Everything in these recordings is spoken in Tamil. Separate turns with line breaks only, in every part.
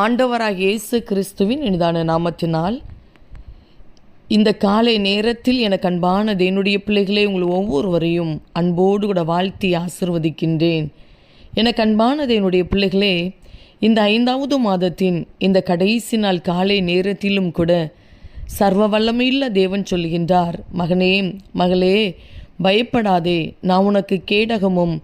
ஆண்டவராகிய இயேசு கிறிஸ்துவின் இனிதான நாமத்தினால் இந்த காலை நேரத்தில் எனக்கு அன்பான என்னுடைய பிள்ளைகளே, உங்கள் ஒவ்வொருவரையும் அன்போடு கூட வாழ்த்தி ஆசிர்வதிக்கின்றேன். எனக்கு அன்பான என்னுடைய பிள்ளைகளே, இந்த 5வது மாதத்தின் இந்த கடைசி நாள் காலை நேரத்திலும் கூட சர்வ வல்லமையுள்ள தேவன் சொல்கின்றார், மகனே மகளே, பயப்படாதே, நான் உனக்கு கேடகமும்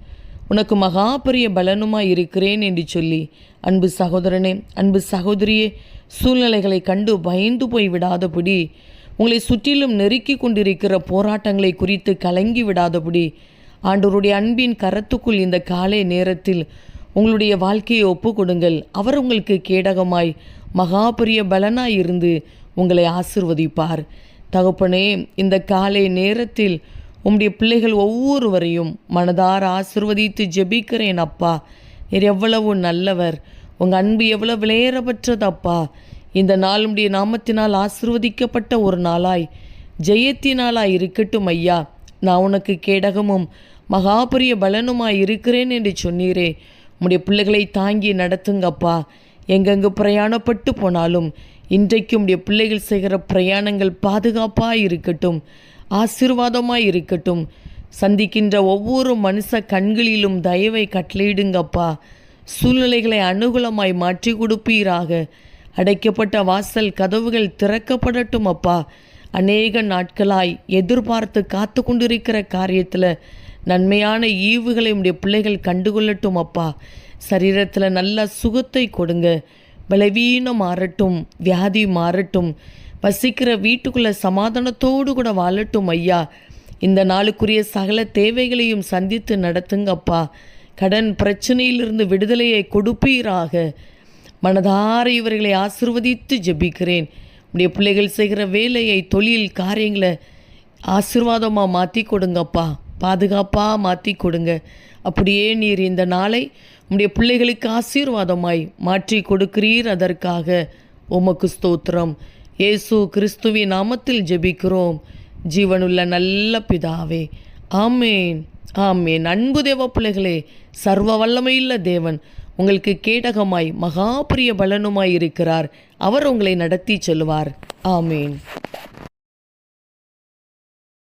உனக்கு மகா பெரிய பலனுமாய் இருக்கிறேன் என்று சொல்லி, அன்பு சகோதரனே, அன்பு சகோதரியே, சூழ்நிலைகளை கண்டு பயந்து போய் விடாதபடி, உங்களை சுற்றிலும் நெருக்கி கொண்டிருக்கிற போராட்டங்களை குறித்து கலங்கி விடாதபடி, ஆண்டவருடைய அன்பின் கரத்துக்குள் இந்த காலை நேரத்தில் உங்களுடைய வாழ்க்கையை ஒப்பு கொடுங்கள். அவர் உங்களுக்கு கேடகமாய் மகா பெரிய பலனாய் இருந்து உங்களை ஆசிர்வதிப்பார். தகப்பனே, இந்த காலை நேரத்தில் உம்முடைய பிள்ளைகள் ஒவ்வொருவரையும் மனதார ஆசிர்வதித்து ஜெபிக்கிறேன். அப்பா, நீர் எவ்வளவு நல்லவர், உங்கள் அன்பு எவ்வளவு விலையேறப்பட்டது அப்பா. இந்த நாள் உம்முடைய நாமத்தினால் ஆசிர்வதிக்கப்பட்ட ஒரு நாளாய், ஜெயத்தினாலாய் இருக்கட்டும் ஐயா. நான் உனக்கு கேடகமும் மகாபெரிய பலனுமாய் இருக்கிறேன் என்று சொன்னீரே. உம்முடைய பிள்ளைகளை தாங்கி நடத்துங்கப்பா. எங்கெங்கு பிரயாணப்பட்டு போனாலும் இன்றைக்கு உம்முடைய பிள்ளைகள் செய்கிற பிரயாணங்கள் பாதுகாப்பாக இருக்கட்டும், ஆசீர்வாதமாய் இருக்கட்டும். சந்திக்கின்ற ஒவ்வொரு மனுஷ கண்களிலும் தயவை கட்டளையிடுங்கப்பா. சூழ்நிலைகளை அனுகூலமாய் மாற்றி கொடுப்பீராக. அடைக்கப்பட்ட வாசல் கதவுகள் திறக்கப்படட்டும் அப்பா. அநேக நாட்களாய் எதிர்பார்த்து காத்து கொண்டிருக்கிற காரியத்தில் நன்மையான ஈவுகளை உடைய பிள்ளைகள் கண்டுகொள்ளட்டும் அப்பா. சரீரத்தில் நல்ல சுகத்தை கொடுங்க. பலவீனம் மாறட்டும், வியாதி மாறட்டும். வசிக்கிற வீட்டுக்குள்ளே சமாதானத்தோடு கூட வாழட்டும் ஐயா. இந்த நாளுக்குரிய சகல தேவைகளையும் சந்தித்து நடத்துங்கப்பா. கடன் பிரச்சனையிலிருந்து விடுதலையை கொடுப்பீராக. மனதார இவர்களை ஆசிர்வதித்து ஜெபிக்கிறேன். உடைய பிள்ளைகள் செய்கிற வேலையை, தொழில் காரியங்களை ஆசீர்வாதமாக மாற்றி கொடுங்கப்பா. பாதுகாப்பாக மாற்றி கொடுங்க. அப்படியே நீர் இந்த நாளை உடைய பிள்ளைகளுக்கு ஆசீர்வாதமாய் மாற்றி கொடுக்கிறீர். அதற்காக உமக்கு ஸ்தோத்திரம். இயேசு கிறிஸ்துவின் நாமத்தில் ஜெபிக்கிறோம் ஜீவனுள்ள நல்ல பிதாவே, ஆமேன் ஆமேன். அன்பு தேவ பிள்ளைகளே, சர்வ வல்லமையுள்ள தேவன் உங்களுக்கு கேடகமாய் மகா பெரிய பலனுமாய் இருக்கிறார். அவர் உங்களை நடத்தி செல்வார். ஆமேன்.